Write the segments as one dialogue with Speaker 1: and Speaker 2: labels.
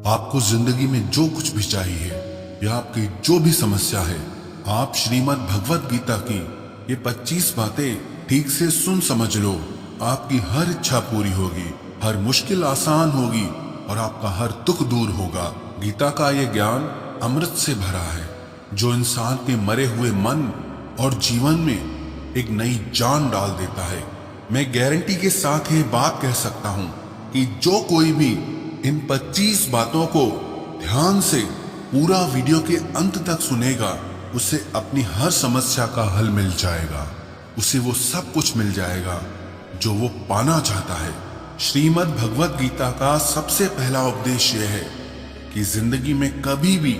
Speaker 1: आपको जिंदगी में जो कुछ भी चाहिए या आपकी जो भी समस्या है, आप श्रीमद् भगवत गीता की ये 25 बातें ठीक से सुन समझ लो। आपकी हर इच्छा पूरी होगी, हर मुश्किल आसान होगी और आपका हर दुख दूर होगा। गीता का ये ज्ञान अमृत से भरा है, जो इंसान के मरे हुए मन और जीवन में एक नई जान डाल देता है। मैं गारंटी के साथ ये बात कह सकता हूं कि जो कोई भी इन 25 बातों को ध्यान से पूरा वीडियो के अंत तक सुनेगा, उसे अपनी हर समस्या का हल मिल जाएगा। उसे वो सब कुछ मिल जाएगा जो वो पाना चाहता है। श्रीमद् भगवत गीता का सबसे पहला उपदेश यह है कि जिंदगी में कभी भी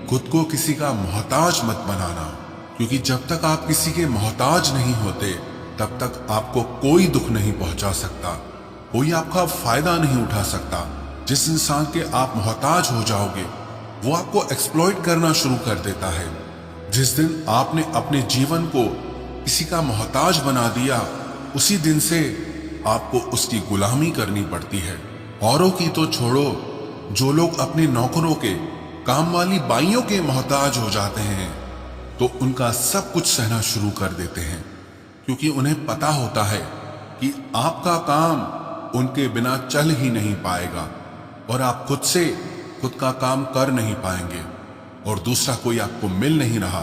Speaker 1: खुद को किसी का मोहताज मत बनाना, क्योंकि जब तक आप किसी के मोहताज नहीं होते तब तक आपको कोई दुख नहीं पहुंचा सकता, कोई आपका फायदा नहीं उठा सकता। जिस इंसान के आप मोहताज हो जाओगे वो आपको एक्सप्लॉइट करना शुरू कर देता है। जिस दिन आपने अपने जीवन को किसी का मोहताज बना दिया, उसी दिन से आपको उसकी गुलामी करनी पड़ती है। औरों की तो छोड़ो, जो लोग अपने नौकरों के, काम वाली बाइयों के मोहताज हो जाते हैं तो उनका सब कुछ सहना शुरू कर देते हैं, क्योंकि उन्हें पता होता है कि आपका काम उनके बिना चल ही नहीं पाएगा और आप खुद से खुद का काम कर नहीं पाएंगे और दूसरा कोई आपको मिल नहीं रहा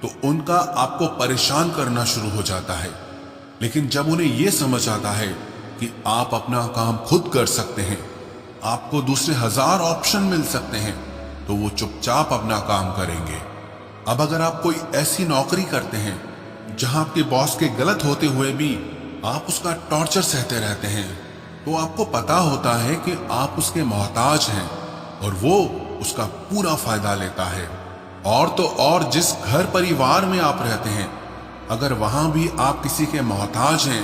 Speaker 1: तो उनका आपको परेशान करना शुरू हो जाता है। लेकिन जब उन्हें यह समझ आता है कि आप अपना काम खुद कर सकते हैं, आपको दूसरे 1000 ऑप्शन मिल सकते हैं, तो वो चुपचाप अपना काम करेंगे। अब अगर आप कोई ऐसी नौकरी करते हैं जहां आपके बॉस के गलत होते हुए भी आप उसका टॉर्चर सहते रहते हैं, तो आपको पता होता है कि आप उसके मोहताज हैं और वो उसका पूरा फायदा लेता है। और तो और जिस घर परिवार में आप रहते हैं, अगर वहां भी आप किसी के मोहताज हैं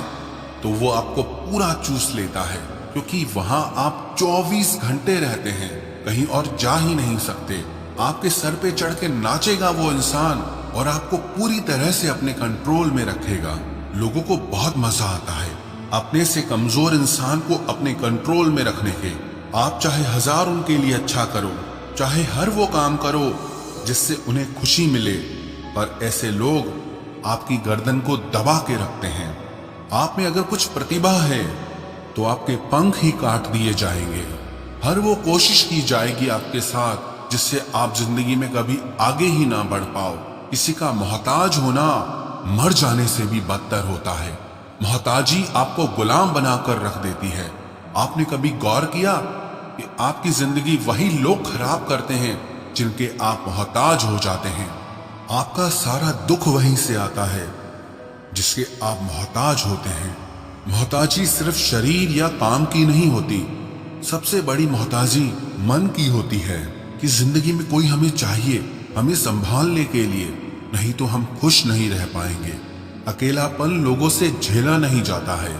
Speaker 1: तो वो आपको पूरा चूस लेता है, क्योंकि वहां आप 24 घंटे रहते हैं, कहीं और जा ही नहीं सकते। आपके सर पे चढ़ के नाचेगा वो इंसान और आपको पूरी तरह से अपने कंट्रोल में रखेगा। लोगों को बहुत मजा आता है अपने से कमजोर इंसान को अपने कंट्रोल में रखने के। आप चाहे 1000 उनके लिए अच्छा करो, चाहे हर वो काम करो जिससे उन्हें खुशी मिले, पर ऐसे लोग आपकी गर्दन को दबा के रखते हैं। आप में अगर कुछ प्रतिभा है तो आपके पंख ही काट दिए जाएंगे। हर वो कोशिश की जाएगी आपके साथ जिससे आप जिंदगी में कभी आगे ही ना बढ़ पाओ। किसी का मोहताज होना मर जाने से भी बदतर होता है। मोहताजी आपको गुलाम बनाकर रख देती है। आपने कभी गौर किया कि आपकी जिंदगी वही लोग खराब करते हैं जिनके आप मोहताज हो जाते हैं। आपका सारा दुख वहीं से आता है जिसके आप मोहताज होते हैं। मोहताजी सिर्फ शरीर या काम की नहीं होती, सबसे बड़ी मोहताजी मन की होती है कि जिंदगी में कोई हमें चाहिए, हमें संभालने के लिए, नहीं तो हम खुश नहीं रह पाएंगे। अकेलापन लोगों से झेला नहीं जाता है।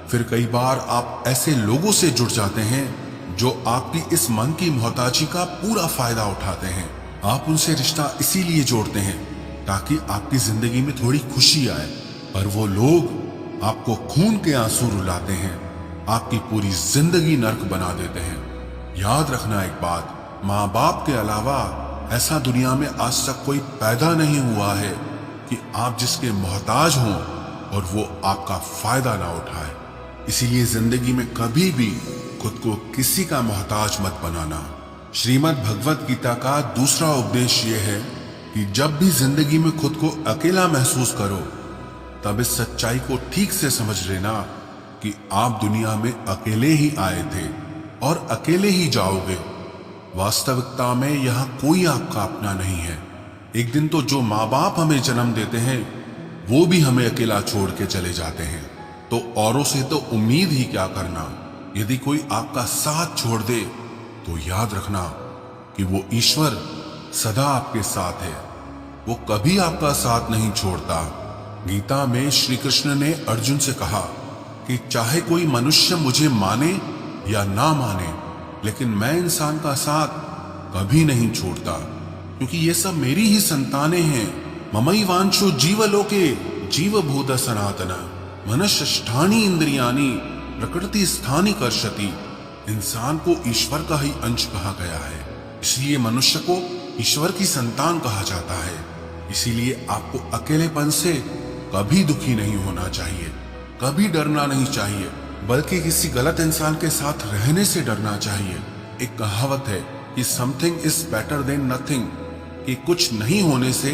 Speaker 1: फिर कई बार आप ऐसे लोगों से जुड़ जाते हैं जो आपकी इस मन की मोहताजी का पूरा फायदा उठाते हैं। आप उनसे रिश्ता इसीलिए जोड़ते हैं ताकि आपकी जिंदगी में थोड़ी खुशी आए, पर वो लोग आपको खून के आंसू रुलाते हैं, आपकी पूरी जिंदगी नर्क बना देते हैं। याद रखना एक बात, माँ बाप के अलावा ऐसा दुनिया में आज तक कोई पैदा नहीं हुआ है कि आप जिसके मोहताज हों और वो आपका फायदा ना उठाए। इसीलिए जिंदगी में कभी भी खुद को किसी का मोहताज मत बनाना। श्रीमद् भगवत गीता का दूसरा उपदेश ये है कि जब भी जिंदगी में खुद को अकेला महसूस करो, तब इस सच्चाई को ठीक से समझ लेना कि आप दुनिया में अकेले ही आए थे और अकेले ही जाओगे। वास्तविकता में यहाँ कोई आपका अपना नहीं है। एक दिन तो जो माँ बाप हमें जन्म देते हैं वो भी हमें अकेला छोड़ के चले जाते हैं, तो औरों से तो उम्मीद ही क्या करना। यदि कोई आपका साथ छोड़ दे तो याद रखना कि वो ईश्वर सदा आपके साथ है, वो कभी आपका साथ नहीं छोड़ता। गीता में श्री कृष्ण ने अर्जुन से कहा कि चाहे कोई मनुष्य मुझे माने या ना माने, लेकिन मैं इंसान का साथ कभी नहीं छोड़ता, क्योंकि ये सब मेरी ही संतानें हैं। ममैवांशो जीवलोके जीवभूत सनातन मनश्ष्ठानि इंद्रियाणि प्रकृति स्थानि कर्षति इंसान को ईश्वर का ही अंश कहा गया है, इसलिए मनुष्य को ईश्वर की संतान कहा जाता है। इसीलिए आपको अकेलेपन से कभी दुखी नहीं होना चाहिए, कभी डरना नहीं चाहिए, बल्कि किसी गलत इंसान के साथ रहने से डरना चाहिए। एक कहावत है कि something is better than nothing, कि कुछ नहीं होने से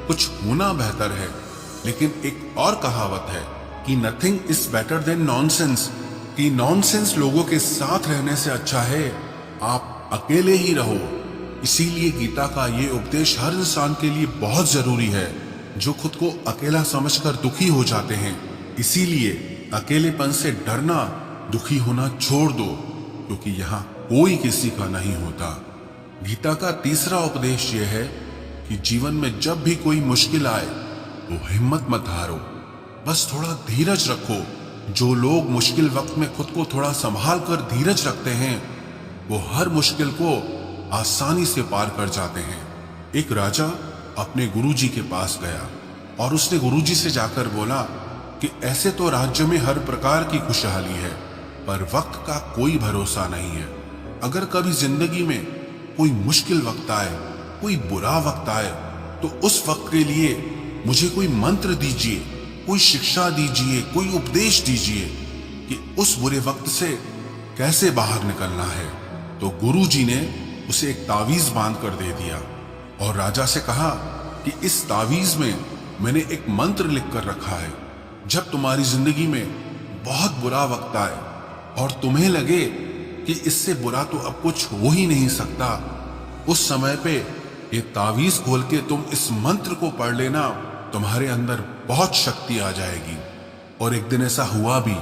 Speaker 1: कुछ होना बेहतर है। लेकिन एक और कहावत है कि nothing is better than nonsense, कि नॉनसेंस लोगों के साथ रहने से अच्छा है आप अकेले ही रहो। इसीलिए गीता का ये उपदेश हर इंसान के लिए बहुत जरूरी है जो खुद को अकेला समझकर दुखी हो जाते हैं। इसीलिए अकेलेपन से डरना, दुखी होना छोड़ दो, क्योंकि यहाँ कोई किसी का नहीं होता। गीता का तीसरा उपदेश यह है कि जीवन में जब भी कोई मुश्किल आए तो हिम्मत मत हारो, बस थोड़ा धीरज रखो। जो लोग मुश्किल वक्त में खुद को थोड़ा संभाल कर धीरज रखते हैं वो हर मुश्किल को आसानी से पार कर जाते हैं। एक राजा अपने गुरुजी के पास गया और उसने गुरुजी से जाकर बोला कि ऐसे तो राज्य में हर प्रकार की खुशहाली है, पर वक्त का कोई भरोसा नहीं है। अगर कभी जिंदगी में कोई मुश्किल वक्त आए, कोई बुरा वक्त आए, तो उस वक्त के लिए मुझे कोई मंत्र दीजिए, कोई शिक्षा दीजिए, कोई उपदेश दीजिए कि उस बुरे वक्त से कैसे बाहर निकलना है। तो गुरुजी ने उसे एक तावीज बांध कर दे दिया और राजा से कहा कि इस तावीज में मैंने एक मंत्र लिख कर रखा है। जब तुम्हारी जिंदगी में बहुत बुरा वक्त आए और तुम्हें लगे कि इससे बुरा तो अब कुछ हो ही नहीं सकता, उस समय पे ये तावीज खोल के तुम इस मंत्र को पढ़ लेना, तुम्हारे अंदर बहुत शक्ति आ जाएगी। और एक दिन ऐसा हुआ भी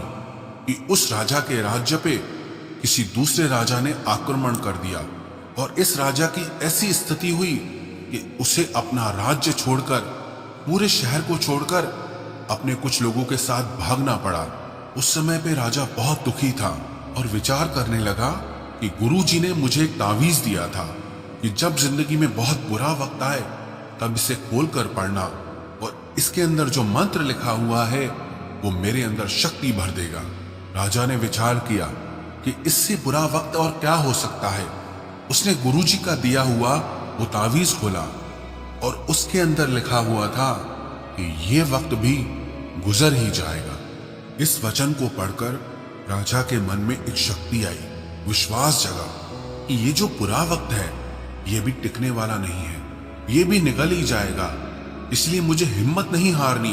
Speaker 1: कि उस राजा के राज्य पे किसी दूसरे राजा ने आक्रमण कर दिया और इस राजा की ऐसी स्थिति हुई कि उसे अपना राज्य छोड़कर, पूरे शहर को छोड़कर अपने कुछ लोगों के साथ भागना पड़ा। उस समय पे राजा बहुत दुखी था और विचार करने लगा कि गुरुजी ने मुझे एक तावीज दिया था कि जब जिंदगी में बहुत बुरा वक्त आए तब इसे खोलकर पढ़ना और इसके अंदर जो मंत्र लिखा हुआ है वो मेरे अंदर शक्ति भर देगा। राजा ने विचार किया कि इससे बुरा वक्त और क्या हो सकता है। उसने गुरुजी का दिया हुआ वो तावीज खोला और उसके अंदर लिखा हुआ था कि ये वक्त भी गुजर ही जाएगा। इस वचन को पढ़कर राजा के मन में एक शक्ति आई, विश्वास जगा कि ये जो बुरा वक्त है ये भी टिकने वाला नहीं है, ये भी निकल ही जाएगा। इसलिए मुझे हिम्मत नहीं हारनी,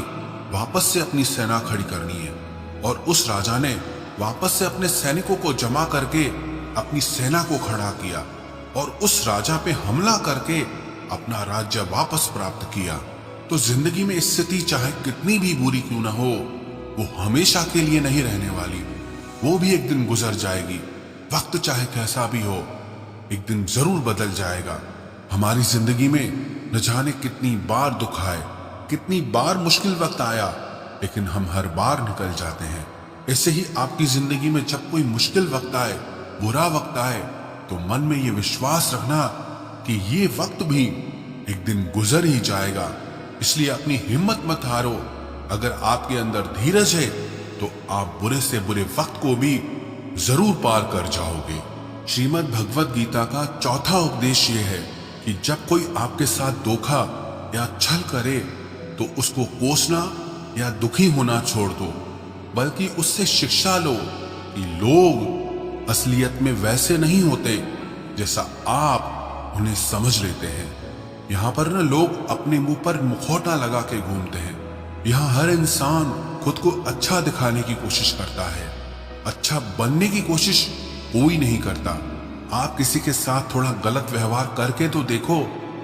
Speaker 1: वापस से अपनी सेना खड़ी करनी है। और उस राजा ने वापस से अपने सैनिकों को जमा करके अपनी सेना को खड़ा किया और उस राजा पे हमला करके अपना राज्य वापस प्राप्त किया। तो जिंदगी में स्थिति चाहे कितनी भी बुरी क्यों ना हो, वो हमेशा के लिए नहीं रहने वाली, वो भी एक दिन गुजर जाएगी। वक्त चाहे कैसा भी हो, एक दिन जरूर बदल जाएगा। हमारी जिंदगी में न जाने कितनी बार दुख आए, कितनी बार मुश्किल वक्त आया, लेकिन हम हर बार निकल जाते हैं। ऐसे ही आपकी जिंदगी में जब कोई मुश्किल वक्त आए, बुरा वक्त आए, तो मन में ये विश्वास रखना कि ये वक्त भी एक दिन गुजर ही जाएगा। इसलिए अपनी हिम्मत मत हारो। अगर आपके अंदर धीरज है तो आप बुरे से बुरे वक्त को भी जरूर पार कर जाओगे। श्रीमद् भगवत गीता का चौथा उपदेश ये है कि जब कोई आपके साथ धोखा या छल करे तो उसको कोसना या दुखी होना छोड़ दो, बल्कि उससे शिक्षा लो कि लोग असलियत में वैसे नहीं होते जैसा आप उन्हें समझ लेते हैं। यहाँ पर ना लोग अपने मुंह पर मुखौटा लगा के घूमते हैं। यहाँ हर इंसान खुद को अच्छा दिखाने की कोशिश करता है, अच्छा बनने की कोशिश कोई नहीं करता। आप किसी के साथ थोड़ा गलत व्यवहार करके तो देखो,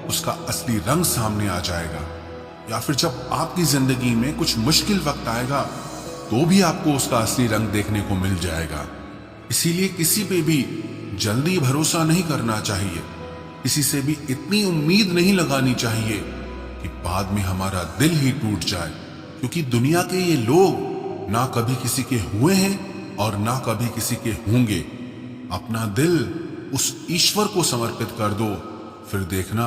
Speaker 1: उसका असली रंग सामने आ जाएगा। या फिर जब आपकी जिंदगी में कुछ मुश्किल वक्त आएगा तो भी आपको उसका असली रंग देखने को मिल जाएगा। इसीलिए किसी पे भी जल्दी भरोसा नहीं करना चाहिए, किसी से भी इतनी उम्मीद नहीं लगानी चाहिए कि बाद में हमारा दिल ही टूट जाए। क्योंकि दुनिया के ये लोग ना कभी किसी के हुए हैं और ना कभी किसी के होंगे। अपना दिल उस ईश्वर को समर्पित कर दो, फिर देखना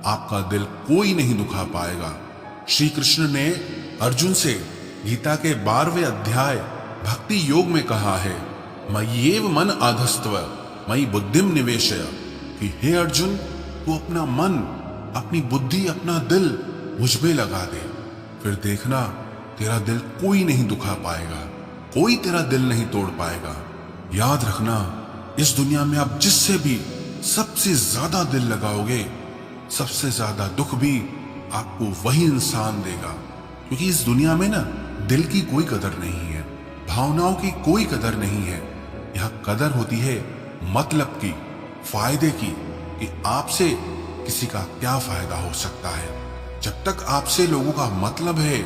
Speaker 1: आपका दिल कोई नहीं दुखा पाएगा। श्री कृष्ण ने अर्जुन से गीता के 12वें अध्याय भक्ति योग में कहा है मय्येव मन आधस्तव मयि बुद्धिम निवेशय, कि हे अर्जुन, तू अपना मन, अपनी बुद्धि, अपना दिल मुझ में लगा दे, फिर देखना तेरा दिल कोई नहीं दुखा पाएगा, कोई तेरा दिल नहीं तोड़ पाएगा। याद रखना, इस दुनिया में आप जिससे भी सबसे ज्यादा दिल लगाओगे, सबसे ज्यादा दुख भी आपको वही इंसान देगा। क्योंकि इस दुनिया में ना दिल की कोई कदर नहीं है, भावनाओं की कोई कदर नहीं है। यहाँ कदर होती है मतलब की, फायदे की, कि आपसे किसी का क्या फायदा हो सकता है। जब तक आपसे लोगों का मतलब है,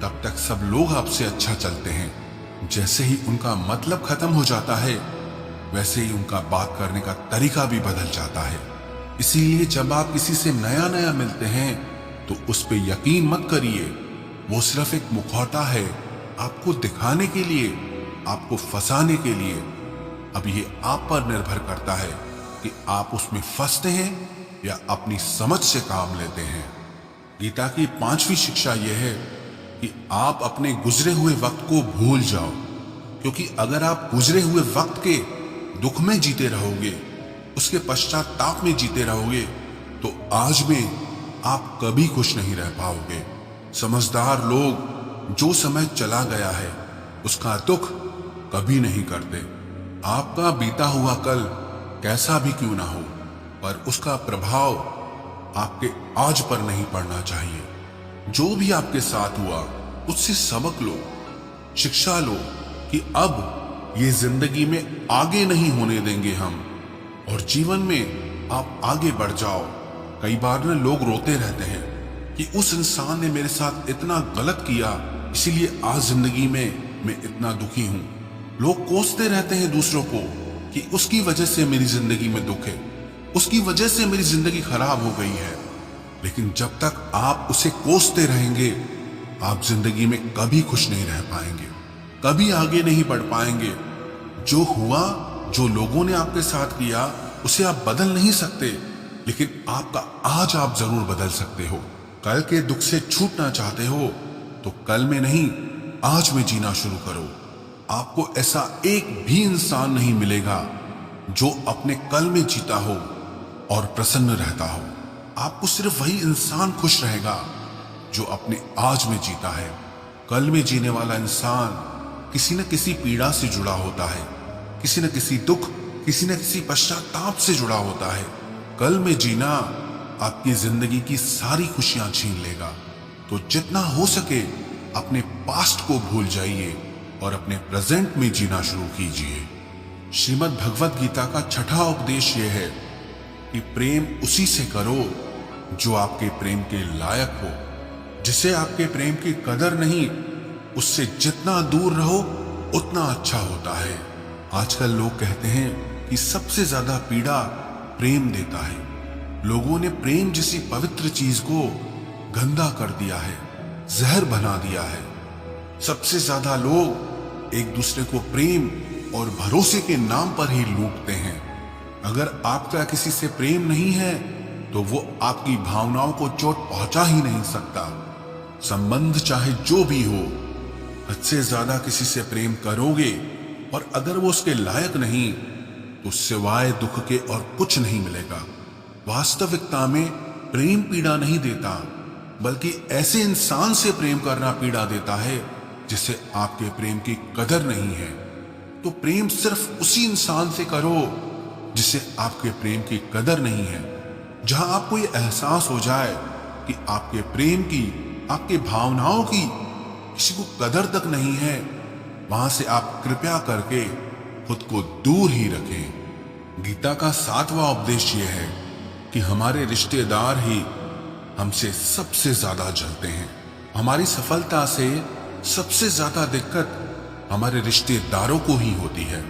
Speaker 1: तब तक सब लोग आपसे अच्छा चलते हैं। जैसे ही उनका मतलब खत्म हो जाता है, वैसे ही उनका बात करने का तरीका भी बदल जाता है। इसीलिए जब आप किसी से नया नया मिलते हैं तो उस पर यकीन मत करिए, वो सिर्फ एक मुखौटा है आपको दिखाने के लिए, आपको फंसाने के लिए। अब ये आप पर निर्भर करता है कि आप उसमें फंसते हैं या अपनी समझ से काम लेते हैं। गीता की 5वीं शिक्षा यह है कि आप अपने गुजरे हुए वक्त को भूल जाओ, क्योंकि अगर आप गुजरे हुए वक्त के दुख में जीते रहोगे, उसके पश्चाताप में जीते रहोगे, तो आज में आप कभी खुश नहीं रह पाओगे। समझदार लोग जो समय चला गया है उसका दुख कभी नहीं करते। आपका बीता हुआ कल कैसा भी क्यों ना हो, पर उसका प्रभाव आपके आज पर नहीं पड़ना चाहिए। जो भी आपके साथ हुआ उससे सबक लो, शिक्षा लो कि अब ये जिंदगी में आगे नहीं होने देंगे हम, और जीवन में आप आगे बढ़ जाओ। कई बार ना लोग रोते रहते हैं कि उस इंसान ने मेरे साथ इतना गलत किया, इसीलिए आज जिंदगी में मैं इतना दुखी हूं। लोग कोसते रहते हैं दूसरों को कि उसकी वजह से मेरी जिंदगी में दुख है, उसकी वजह से मेरी जिंदगी खराब हो गई है। लेकिन जब तक आप उसे कोसते रहेंगे, आप जिंदगी में कभी खुश नहीं रह पाएंगे, कभी आगे नहीं बढ़ पाएंगे। जो हुआ, जो लोगों ने आपके साथ किया, उसे आप बदल नहीं सकते, लेकिन आपका आज आप जरूर बदल सकते हो। कल के दुख से छूटना चाहते हो तो कल में नहीं, आज में जीना शुरू करो। आपको ऐसा एक भी इंसान नहीं मिलेगा जो अपने कल में जीता हो और प्रसन्न रहता हो। आपको सिर्फ वही इंसान खुश रहेगा जो अपने आज में जीता है। कल में जीने वाला इंसान किसी न किसी पीड़ा से जुड़ा होता है, किसी न किसी दुख, किसी न किसी पश्चाताप से जुड़ा होता है। कल में जीना आपकी जिंदगी की सारी खुशियां छीन लेगा। तो जितना हो सके अपने पास्ट को भूल जाइए और अपने प्रेजेंट में जीना शुरू कीजिए। श्रीमद् भगवत गीता का 6ठा उपदेश यह है कि प्रेम उसी से करो जो आपके प्रेम के लायक हो। जिसे आपके प्रेम की कदर नहीं, उससे जितना दूर रहो उतना अच्छा होता है। आजकल लोग कहते हैं कि सबसे ज्यादा पीड़ा प्रेम देता है। लोगों ने प्रेम जैसी पवित्र चीज को गंदा कर दिया है, जहर बना दिया है। सबसे ज्यादा लोग एक दूसरे को प्रेम और भरोसे के नाम पर ही लूटते हैं। अगर आपका किसी से प्रेम नहीं है तो वो आपकी भावनाओं को चोट पहुंचा ही नहीं सकता। संबंध चाहे जो भी हो, हद से ज्यादा किसी से प्रेम करोगे और अगर वो उसके लायक नहीं, तो सिवाय दुख के और कुछ नहीं मिलेगा। वास्तविकता में प्रेम पीड़ा नहीं देता, बल्कि ऐसे इंसान से प्रेम करना पीड़ा देता है जिसे आपके प्रेम की कदर नहीं है। तो प्रेम सिर्फ उसी इंसान से करो जिसे आपके प्रेम की कदर नहीं है। जहां आपको ये एहसास हो जाए कि आपके प्रेम की, आपके भावनाओं की किसी को कदर तक नहीं है, वहां से आप कृपया करके खुद को दूर ही रखें। गीता का 7वां उपदेश यह है कि हमारे रिश्तेदार ही हमसे सबसे ज्यादा जलते हैं। हमारी सफलता से सबसे ज्यादा दिक्कत हमारे रिश्तेदारों को ही होती है।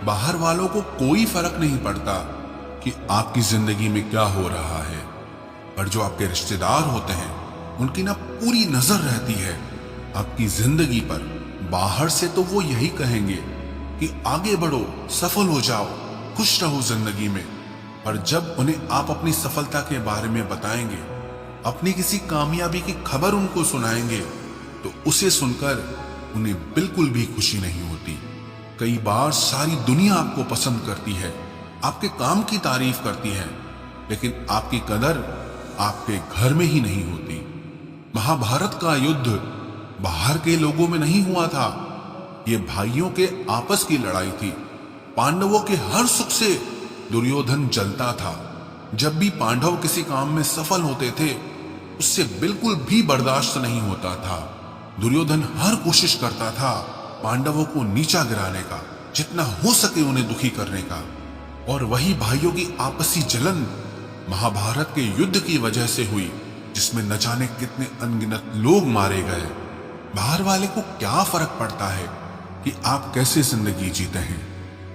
Speaker 1: बाहर वालों को कोई फर्क नहीं पड़ता कि आपकी जिंदगी में क्या हो रहा है, पर जो आपके रिश्तेदार होते हैं उनकी ना पूरी नजर रहती है आपकी जिंदगी पर। बाहर से तो वो यही कहेंगे कि आगे बढ़ो, सफल हो जाओ, खुश रहो जिंदगी में, पर जब उन्हें आप अपनी सफलता के बारे में बताएंगे, अपनी किसी कामयाबी की खबर उनको सुनाएंगे, तो उसे सुनकर उन्हें बिल्कुल भी खुशी नहीं होती। कई बार सारी दुनिया आपको पसंद करती है, आपके काम की तारीफ करती है, लेकिन आपकी कदर आपके घर में ही नहीं होती। महाभारत का युद्ध बाहर के लोगों में नहीं हुआ था, ये भाइयों के आपस की लड़ाई थी। पांडवों के हर सुख से दुर्योधन जलता था। जब भी पांडव किसी काम में सफल होते थे, उससे बिल्कुल भी बर्दाश्त नहीं होता था। दुर्योधन हर कोशिश करता था पांडवों को नीचा गिराने का, जितना हो सके उन्हें दुखी करने का। और वही भाइयों की आपसी जलन महाभारत के युद्ध की वजह से हुई, जिसमें न जाने कितने अनगिनत लोग मारे गए। बाहर वाले को क्या फर्क पड़ता है कि आप कैसे जिंदगी जीते हैं,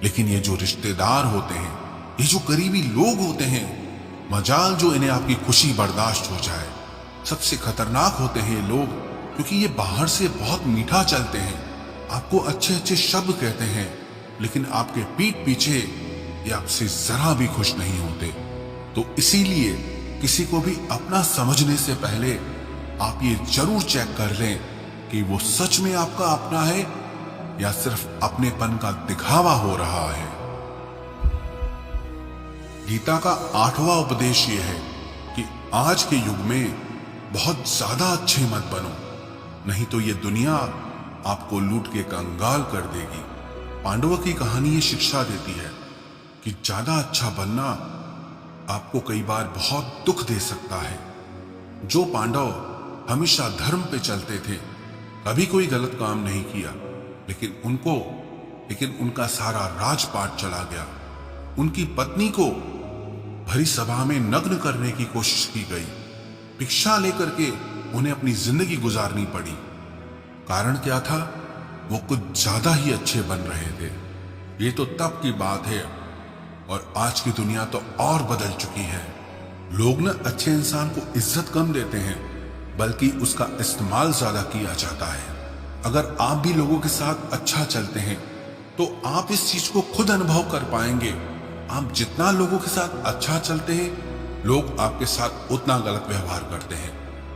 Speaker 1: लेकिन ये जो रिश्तेदार होते हैं, ये जो करीबी लोग होते हैं, मजाल जो इन्हें आपकी खुशी बर्दाश्त हो जाए। सबसे खतरनाक होते हैं ये लोग, क्योंकि ये बाहर से बहुत मीठा चलते हैं, आपको अच्छे अच्छे शब्द कहते हैं, लेकिन आपके पीठ पीछे ये आपसे जरा भी खुश नहीं होते। तो इसीलिए किसी को भी अपना समझने से पहले आप ये जरूर चेक कर लें कि वो सच में आपका अपना है या सिर्फ अपनेपन का दिखावा हो रहा है। गीता का 8वां उपदेश ये है कि आज के युग में बहुत ज्यादा अच्छे मत बनो, नहीं तो ये दुनिया आपको लूट के कंगाल कर देगी। पांडवों की कहानी ये शिक्षा देती है कि ज्यादा अच्छा बनना आपको कई बार बहुत दुख दे सकता है। जो पांडव हमेशा धर्म पे चलते थे, कभी कोई गलत काम नहीं किया, लेकिन उनका सारा राजपाट चला गया। उनकी पत्नी को भरी सभा में नग्न करने की कोशिश की गई। भिक्षा लेकर के उन्हें अपनी जिंदगी गुजारनी पड़ी। कारण क्या था? वो कुछ ज्यादा ही अच्छे बन रहे थे। ये तो तब की बात है, और आज की दुनिया तो और बदल चुकी है। लोग न अच्छे इंसान को इज्जत कम देते हैं, बल्कि उसका इस्तेमाल ज्यादा किया जाता है। अगर आप भी लोगों के साथ अच्छा चलते हैं, तो आप इस चीज को खुद अनुभव कर पाएंगे। आप जितना लोगों के साथ अच्छा चलते हैं, लोग आपके साथ उतना गलत व्यवहार करते हैं,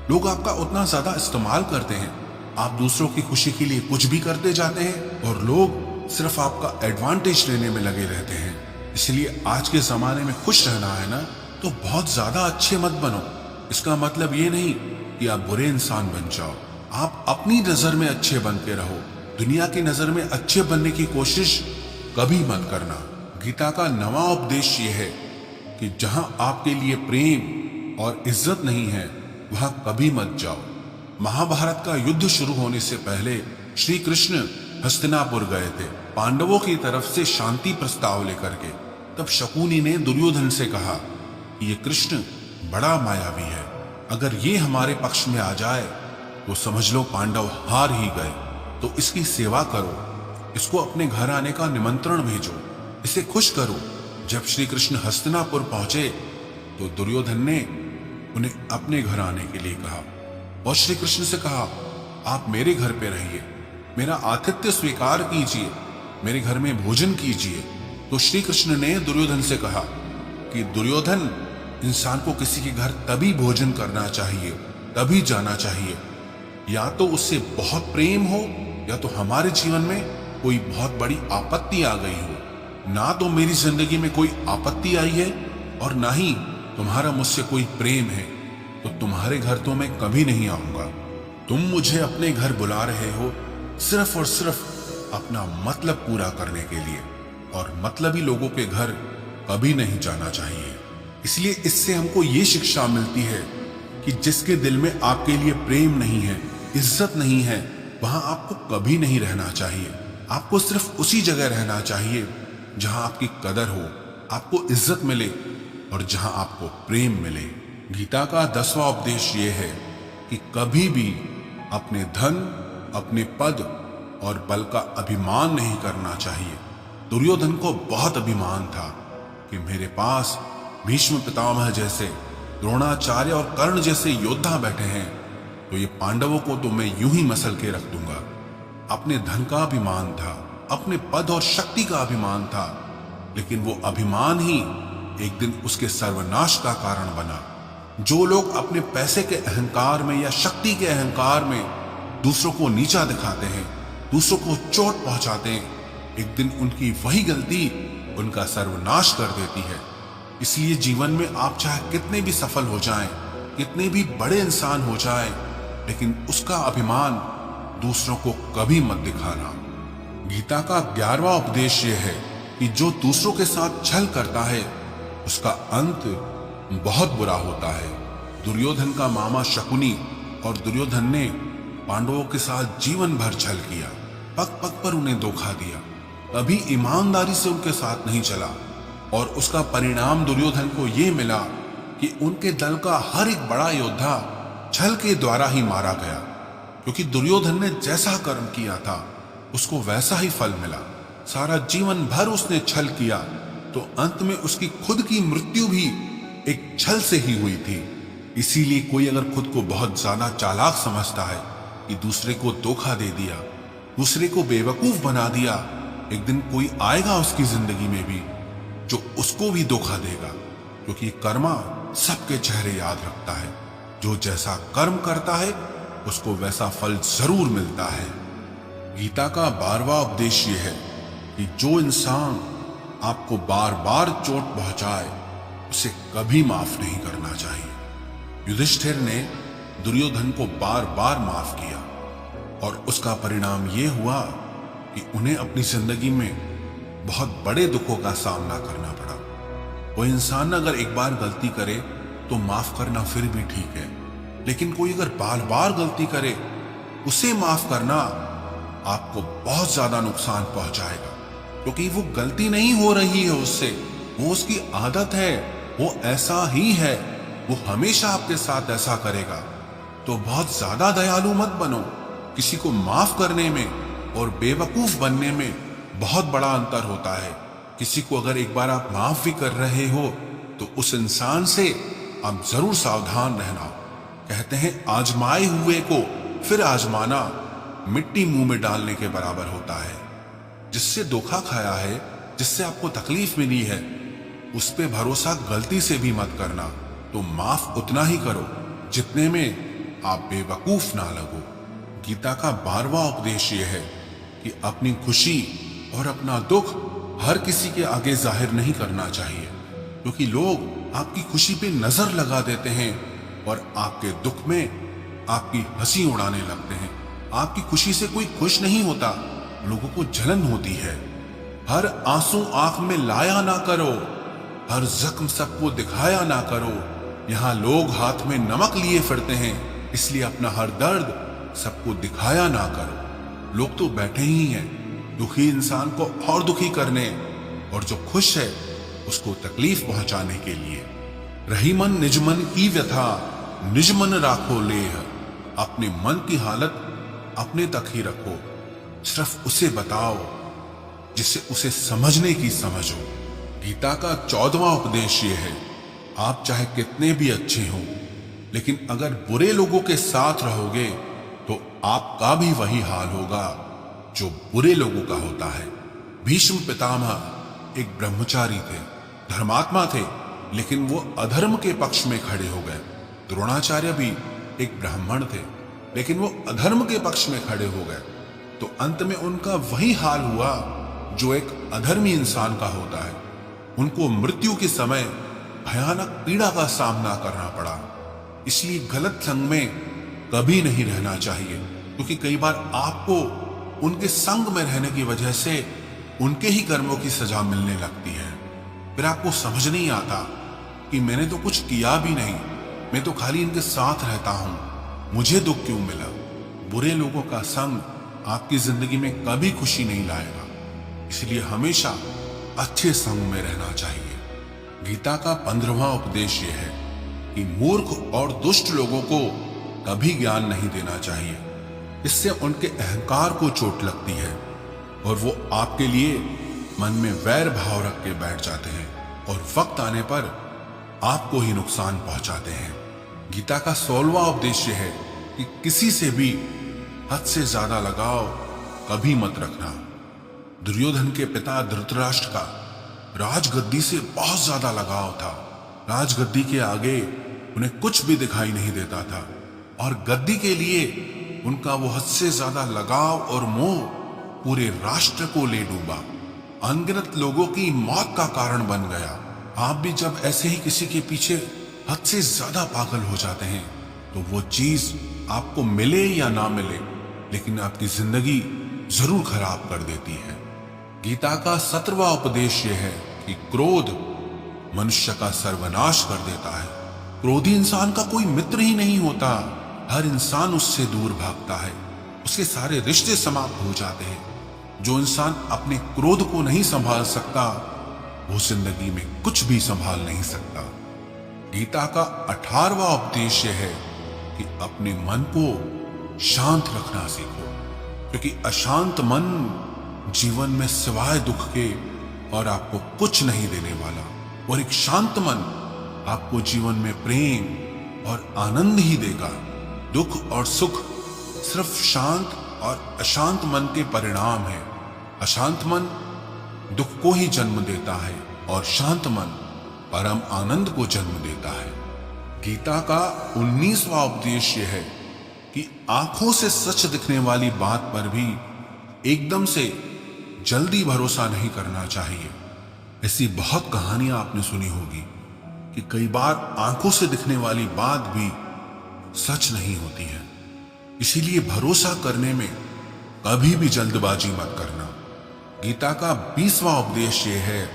Speaker 1: लोग आपका उतना ज्यादा इस्तेमाल करते हैं। आप दूसरों की खुशी के लिए कुछ भी करते जाते हैं, और लोग सिर्फ आपका एडवांटेज लेने में लगे रहते हैं। इसलिए आज के जमाने में खुश रहना है ना, तो बहुत ज्यादा अच्छे मत बनो। इसका मतलब ये नहीं कि आप बुरे इंसान बन जाओ। आप अपनी नजर में अच्छे बन के रहो। दुनिया की नजर में अच्छे बनने की कोशिश कभी मत करना। गीता का 9वां उपदेश ये है कि जहां आपके लिए प्रेम और इज्जत नहीं है, वहां कभी मत जाओ। महाभारत का युद्ध शुरू होने से पहले श्री कृष्ण हस्तिनापुर गए थे, पांडवों की तरफ से शांति प्रस्ताव लेकर के। तब शकुनी ने दुर्योधन से कहा कि ये कृष्ण बड़ा मायावी है, अगर ये हमारे पक्ष में आ जाए तो समझ लो पांडव हार ही गए। तो इसकी सेवा करो, इसको अपने घर आने का निमंत्रण भेजो, इसे खुश करो। जब श्री कृष्ण हस्तिनापुर पहुंचे तो दुर्योधन ने उन्हें अपने घर आने के लिए कहा, और श्री कृष्ण से कहा, आप मेरे घर पे रहिए, मेरा आतिथ्य स्वीकार कीजिए, मेरे घर में भोजन कीजिए। तो श्री कृष्ण ने दुर्योधन से कहा कि दुर्योधन, इंसान को किसी के घर तभी भोजन करना चाहिए, तभी जाना चाहिए, या तो उससे बहुत प्रेम हो, या तो हमारे जीवन में कोई बहुत बड़ी आपत्ति आ गई हो। ना तो मेरी जिंदगी में कोई आपत्ति आई है, और ना ही तुम्हारा मुझसे कोई प्रेम है, तो तुम्हारे घर तो मैं कभी नहीं आऊंगा। तुम मुझे अपने घर बुला रहे हो सिर्फ और सिर्फ अपना मतलब पूरा करने के लिए, और मतलबी लोगों के घर कभी नहीं जाना चाहिए। इसलिए इससे हमको ये शिक्षा मिलती है कि जिसके दिल में आपके लिए प्रेम नहीं है, इज्जत नहीं है, वहां आपको कभी नहीं रहना चाहिए। आपको सिर्फ उसी जगह रहना चाहिए जहां आपकी कदर हो, आपको इज्जत मिले, और जहां आपको प्रेम मिले। गीता का 10वां उपदेश ये है कि कभी भी अपने धन, अपने पद और बल का अभिमान नहीं करना चाहिए। दुर्योधन को बहुत अभिमान था कि मेरे पास भीष्म पितामह जैसे, द्रोणाचार्य और कर्ण जैसे योद्धा बैठे हैं, तो ये पांडवों को तो मैं यूं ही मसल के रख दूंगा। अपने धन का अभिमान था, अपने पद और शक्ति का अभिमान था, लेकिन वो अभिमान ही एक दिन उसके सर्वनाश का कारण बना। जो लोग अपने पैसे के अहंकार में या शक्ति के अहंकार में दूसरों को नीचा दिखाते हैं, दूसरों को चोट पहुंचाते हैं, एक दिन उनकी वही गलती उनका सर्वनाश कर देती है। इसलिए जीवन में आप चाहे कितने भी सफल हो जाएं, कितने भी बड़े इंसान हो जाएं, लेकिन उसका अभिमान दूसरों को कभी मत दिखाना। गीता का 11वां उपदेश यह है कि जो दूसरों के साथ छल करता है उसका अंत बहुत बुरा होता है। दुर्योधन का मामा शकुनी और दुर्योधन ने पांडवों के साथ जीवन भर छल किया, पग पग पर उन्हें धोखा दिया, कभी ईमानदारी से उनके साथ नहीं चला और उसका परिणाम दुर्योधन को यह मिला कि उनके दल का हर एक बड़ा योद्धा छल के द्वारा ही मारा गया, क्योंकि दुर्योधन ने जैसा कर्म किया था उसको वैसा ही फल मिला। सारा जीवन भर उसने छल किया तो अंत में उसकी खुद की मृत्यु भी एक छल से ही हुई थी। इसीलिए कोई अगर खुद को बहुत ज्यादा चालाक समझता है कि दूसरे को धोखा दे दिया, दूसरे को बेवकूफ बना दिया, एक दिन कोई आएगा उसकी जिंदगी में भी जो उसको भी धोखा देगा, क्योंकि कर्मा सबके चेहरे याद रखता है। जो जैसा कर्म करता है उसको वैसा फल जरूर मिलता है। गीता का 12वां उपदेश यह है कि जो इंसान आपको बार बार चोट पहुंचाए उसे कभी माफ नहीं करना चाहिए। युधिष्ठिर ने दुर्योधन को बार बार माफ किया और उसका परिणाम यह हुआ कि उन्हें अपनी जिंदगी में बहुत बड़े दुखों का सामना करना पड़ा। वो इंसान अगर एक बार गलती करे तो माफ करना फिर भी ठीक है, लेकिन कोई अगर बार बार गलती करे उसे माफ करना आपको बहुत ज्यादा नुकसान पहुंचाएगा, क्योंकि वो गलती नहीं हो रही है उससे, वो उसकी आदत है, वो ऐसा ही है, वो हमेशा आपके साथ ऐसा करेगा। तो बहुत ज्यादा दयालु मत बनो। किसी को माफ करने में और बेवकूफ बनने में बहुत बड़ा अंतर होता है। किसी को अगर एक बार आप माफ भी कर रहे हो तो उस इंसान से आप जरूर सावधान रहना। कहते हैं आजमाए हुए को फिर आजमाना मिट्टी मुंह में डालने के बराबर होता है। जिससे धोखा खाया है, जिससे आपको तकलीफ मिली है, उस पे भरोसा गलती से भी मत करना। तो माफ उतना ही करो जितने में आप बेवकूफ ना लगो। गीता का 12वां उपदेश यह है कि अपनी खुशी और अपना दुख हर किसी के आगे जाहिर नहीं करना चाहिए, क्योंकि लोग आपकी खुशी पे नजर लगा देते हैं और आपके दुख में आपकी हंसी उड़ाने लगते हैं। आपकी खुशी से कोई खुश नहीं होता, लोगों को जलन होती है। हर आंसू आंख में लाया ना करो, हर जख्म सबको दिखाया ना करो। यहाँ लोग हाथ में नमक लिए फिरते हैं, इसलिए अपना हर दर्द सबको दिखाया ना करो। लोग तो बैठे ही हैं दुखी इंसान को और दुखी करने, और जो खुश है उसको तकलीफ पहुंचाने के लिए। रही मन निज मन की व्यथा, निज मन राखो लेह। अपने मन की हालत अपने तक ही रखो, सिर्फ उसे बताओ जिससे उसे समझने की समझ हो। गीता का 14वां उपदेश ये है, आप चाहे कितने भी अच्छे हो, लेकिन अगर बुरे लोगों के साथ रहोगे तो आपका भी वही हाल होगा जो बुरे लोगों का होता है। भीष्म पितामह एक ब्रह्मचारी थे, धर्मात्मा थे, लेकिन वो अधर्म के पक्ष में खड़े हो गए। द्रोणाचार्य भी एक ब्राह्मण थे, लेकिन वो अधर्म के पक्ष में खड़े हो गए। तो अंत में उनका वही हाल हुआ जो एक अधर्मी इंसान का होता है। उनको मृत्यु के समय भयानक पीड़ा का सामना करना पड़ा। इसलिए गलत संग में कभी नहीं रहना चाहिए, क्योंकि कई बार आपको उनके संग में रहने की वजह से उनके ही कर्मों की सजा मिलने लगती है। फिर आपको समझ नहीं आता कि मैंने तो कुछ किया भी नहीं, मैं तो खाली इनके साथ रहता हूं, मुझे दुख क्यों मिला। बुरे लोगों का संग आपकी जिंदगी में कभी खुशी नहीं लाएगा, इसलिए हमेशा अच्छे संग में रहना चाहिए। गीता का 15वां उपदेश यह है कि मूर्ख और दुष्ट लोगों को कभी ज्ञान नहीं देना चाहिए। इससे उनके अहंकार को चोट लगती है और वो आपके लिए मन में वैर भाव रख के बैठ जाते हैं और वक्त आने पर आपको ही नुकसान पहुंचाते हैं। गीता का 16वां उपदेश है कि किसी से भी हद से ज्यादा लगाव कभी मत रखना। दुर्योधन के पिता धृतराष्ट्र का राजगद्दी से बहुत ज्यादा लगाव था। राजगद्दी के आगे उन्हें कुछ भी दिखाई नहीं देता था और गद्दी के लिए उनका वो हद से ज्यादा लगाव और मोह पूरे राष्ट्र को ले डूबा, अनगिनत लोगों की मौत का कारण बन गया। आप भी जब ऐसे ही किसी के पीछे हद से ज्यादा पागल हो जाते हैं तो वो चीज आपको मिले या ना मिले लेकिन आपकी जिंदगी जरूर खराब कर देती है। गीता का 17वां उपदेश यह है कि क्रोध मनुष्य का सर्वनाश कर देता है। क्रोधी इंसान का कोई मित्र ही नहीं होता, हर इंसान उससे दूर भागता है, उसके सारे रिश्ते समाप्त हो जाते हैं। जो इंसान अपने क्रोध को नहीं संभाल सकता वो जिंदगी में कुछ भी संभाल नहीं सकता। गीता का 18वां उपदेश है कि अपने मन को शांत रखना सीखो, क्योंकि अशांत मन जीवन में सिवाय दुख के और आपको कुछ नहीं देने वाला, और एक शांत मन आपको जीवन में प्रेम और आनंद ही देगा। दुख और सुख सिर्फ शांत और अशांत मन के परिणाम है। अशांत मन दुख को ही जन्म देता है और शांत मन परम आनंद को जन्म देता है। गीता का 19वां उपदेश यह है कि आंखों से सच दिखने वाली बात पर भी एकदम से जल्दी भरोसा नहीं करना चाहिए। ऐसी बहुत कहानियां आपने सुनी होगी कि कई बार आंखों से दिखने वाली बात भी सच नहीं होती है। इसीलिए भरोसा करने में कभी भी जल्दबाजी मत करना। गीता का 20वां उपदेश यह है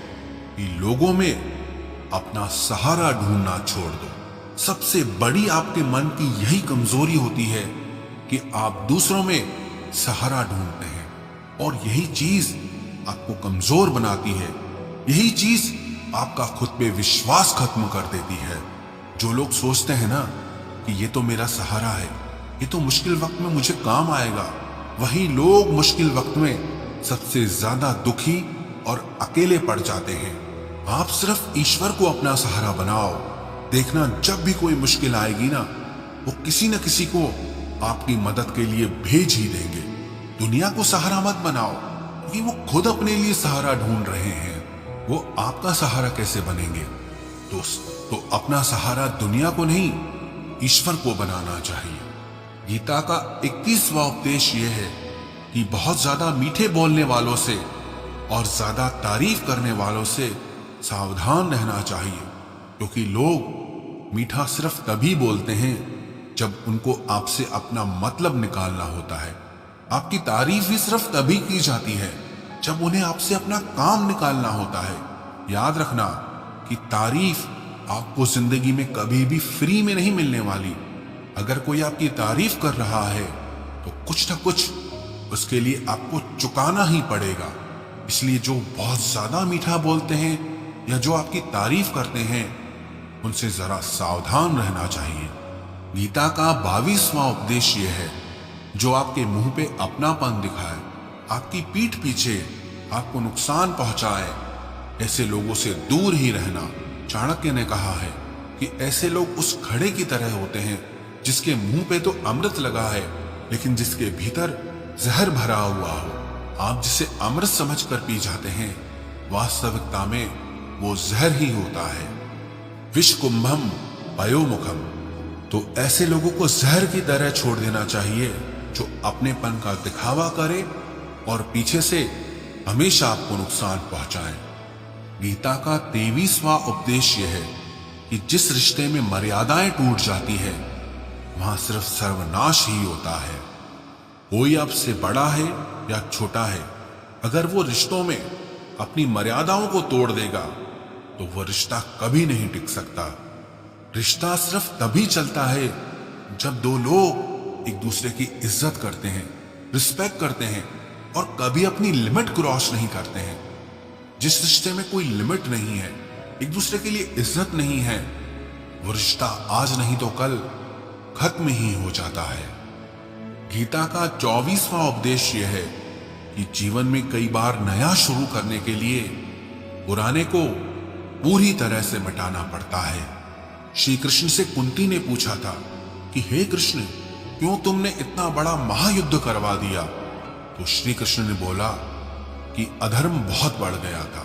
Speaker 1: कि लोगों में अपना सहारा ढूंढना छोड़ दो। सबसे बड़ी आपके मन की यही कमजोरी होती है कि आप दूसरों में सहारा ढूंढते हैं, और यही चीज आपको कमजोर बनाती है। यही चीज आपका खुद पे विश्वास खत्म कर देती है। जो लोग सोचते हैं ना कि ये तो मेरा सहारा है, ये तो मुश्किल वक्त में मुझे काम आएगा, वही लोग मुश्किल वक्त में सबसे ज्यादा दुखी और अकेले पड़ जाते हैं। आप सिर्फ ईश्वर को अपना सहारा बनाओ, देखना जब भी कोई मुश्किल आएगी ना, वो किसी न किसी को आपकी मदद के लिए भेज ही देंगे। दुनिया को सहारा मत बनाओ, क्योंकि वो खुद अपने लिए सहारा ढूंढ रहे हैं। वो आपका सहारा कैसे बनेंगे? तो अपना सहारा दुनिया को नहीं, ईश्वर को बनाना चाहिए। गीता का 21वां उपदेश यह है कि बहुत ज्यादा मीठे बोलने वालों से और ज्यादा तारीफ करने वालों से सावधान रहना चाहिए, क्योंकि लोग मीठा सिर्फ तभी बोलते हैं जब उनको आपसे अपना मतलब निकालना होता है। आपकी तारीफ भी सिर्फ तभी की जाती है जब उन्हें आपसे अपना काम निकालना होता है। याद रखना कि तारीफ आपको जिंदगी में कभी भी फ्री में नहीं मिलने वाली। अगर कोई आपकी तारीफ कर रहा है तो कुछ ना कुछ उसके लिए आपको चुकाना ही पड़ेगा। इसलिए जो बहुत ज्यादा मीठा बोलते हैं या जो आपकी तारीफ करते हैं, उनसे जरा सावधान रहना चाहिए। गीता का 22वां उपदेश यह है, जो आपके मुंह पे अपनापन दिखाए, आपकी पीठ पीछे आपको नुकसान पहुंचाए, ऐसे लोगों से दूर ही रहना। चाणक्य ने कहा है कि ऐसे लोग उस घड़े की तरह होते हैं जिसके मुंह पे तो अमृत लगा है लेकिन जिसके भीतर जहर भरा हुआ हो। आप जिसे अमृत समझकर पी जाते हैं, वास्तविकता में वो जहर ही होता है। विष कुंभम पयोमुखम। तो ऐसे लोगों को जहर की तरह छोड़ देना चाहिए जो अपनेपन का दिखावा करे और पीछे से हमेशा आपको नुकसान पहुंचाए। गीता का 23वां उपदेश यह है कि जिस रिश्ते में मर्यादाएं टूट जाती है वहां सिर्फ सर्वनाश ही होता है। कोई आपसे बड़ा है या छोटा है, अगर वो रिश्तों में अपनी मर्यादाओं को तोड़ देगा तो वो रिश्ता कभी नहीं टिक सकता। रिश्ता सिर्फ तभी चलता है जब दो लोग एक दूसरे की इज्जत करते हैं, रिस्पेक्ट करते हैं और कभी अपनी लिमिट क्रॉस नहीं करते हैं। जिस रिश्ते में कोई लिमिट नहीं है, एक दूसरे के लिए इज्जत नहीं है, वो रिश्ता आज नहीं तो कल खत्म ही हो जाता है। गीता का 24वां उपदेश यह है कि जीवन में कई बार नया शुरू करने के लिए पुराने को पूरी तरह से मिटाना पड़ता है। श्री कृष्ण से कुंती ने पूछा था कि हे कृष्ण, क्यों तुमने इतना बड़ा महायुद्ध करवा दिया? तो श्री कृष्ण ने बोला कि अधर्म बहुत बढ़ गया था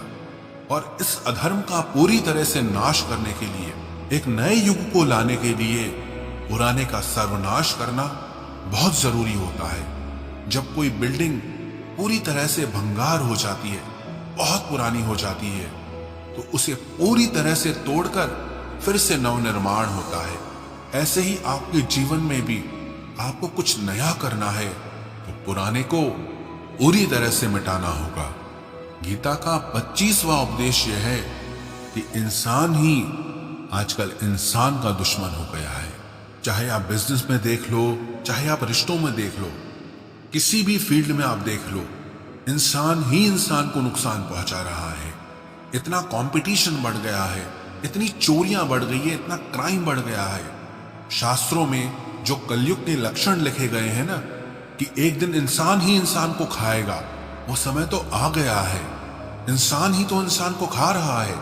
Speaker 1: और इस अधर्म का पूरी तरह से नाश करने के लिए, एक नए युग को लाने के लिए पुराने का सर्वनाश करना बहुत जरूरी होता है। जब कोई बिल्डिंग पूरी तरह से भंगार हो जाती है, बहुत पुरानी हो जाती है, तो उसे पूरी तरह से तोड़कर फिर से नवनिर्माण होता है। ऐसे ही आपके जीवन में भी आपको कुछ नया करना है तो पुराने को पूरी तरह से मिटाना होगा। गीता का 25वां उपदेश यह है कि इंसान ही आजकल इंसान का दुश्मन हो गया है। चाहे आप बिजनेस में देख लो, चाहे आप रिश्तों में देख लो, किसी भी फील्ड में आप देख लो, इंसान ही इंसान को नुकसान पहुंचा रहा है। इतना कंपटीशन बढ़ गया है, इतनी चोरियां बढ़ गई है, इतना क्राइम बढ़ गया है। शास्त्रों में जो कलयुग के लक्षण लिखे गए हैं ना, कि एक दिन इंसान ही इंसान को खाएगा, वो समय तो आ गया है। इंसान ही तो इंसान को खा रहा है,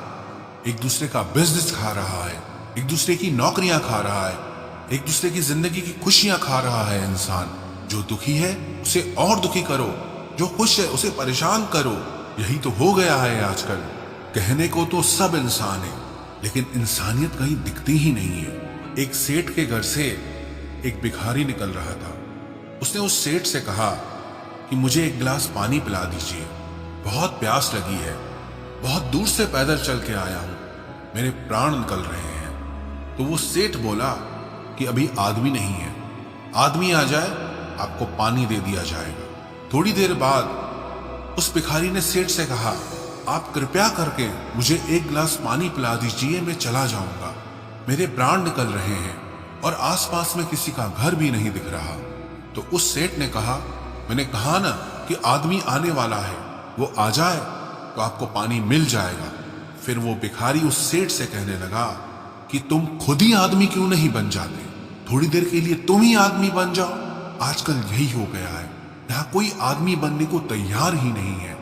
Speaker 1: एक दूसरे का बिजनेस खा रहा है, एक दूसरे की नौकरियां खा रहा है, एक दूसरे की जिंदगी की खुशियां खा रहा है। इंसान जो दुखी है उसे और दुखी करो, जो खुश है उसे परेशान करो। यही तो हो गया है आजकल। कहने को तो सब इंसान है, लेकिन इंसानियत कहीं दिखती ही नहीं है। एक सेठ के घर से एक भिखारी निकल रहा था। उसने उस सेठ से कहा कि मुझे एक गिलास पानी पिला दीजिए, बहुत प्यास लगी है, बहुत दूर से पैदल चल के आया हूं, मेरे प्राण निकल रहे हैं। तो वो सेठ बोला कि अभी आदमी नहीं है, आदमी आ जाए आपको पानी दे दिया जाएगा। थोड़ी देर बाद उस भिखारी ने सेठ से कहा, आप कृपया करके मुझे एक गिलास पानी पिला दीजिए, मैं चला जाऊंगा, मेरे प्राण निकल रहे हैं और आसपास में किसी का घर भी नहीं दिख रहा। तो उस सेठ ने कहा, मैंने कहा ना कि आदमी आने वाला है, वो आ जाए तो आपको पानी मिल जाएगा। फिर वो भिखारी उस सेठ से कहने लगा कि तुम खुद ही आदमी क्यों नहीं बन जाते, थोड़ी देर के लिए तुम ही आदमी बन जाओ। आजकल यही हो गया है, यहाँ कोई आदमी बनने को तैयार ही नहीं है।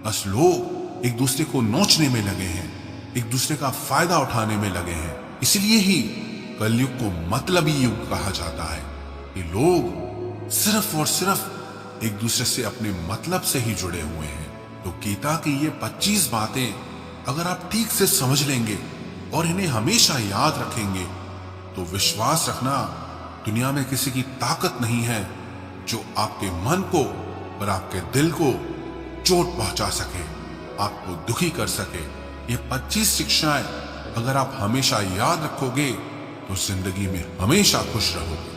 Speaker 1: बस लोग एक दूसरे को नोचने में लगे हैं, एक दूसरे का फायदा उठाने में लगे हैं। इसलिए ही कलयुग को मतलबी युग कहा जाता है कि लोग सिर्फ और सिर्फ एक दूसरे से अपने मतलब से ही जुड़े हुए हैं। तो गीता की ये 25 बातें अगर आप ठीक से समझ लेंगे और इन्हें हमेशा याद रखेंगे तो विश्वास रखना, दुनिया में किसी की ताकत नहीं है जो आपके मन को और आपके दिल को चोट पहुंचा सके, आपको दुखी कर सके। ये 25 शिक्षाएं अगर आप हमेशा याद रखोगे तो जिंदगी में हमेशा खुश रहोगे।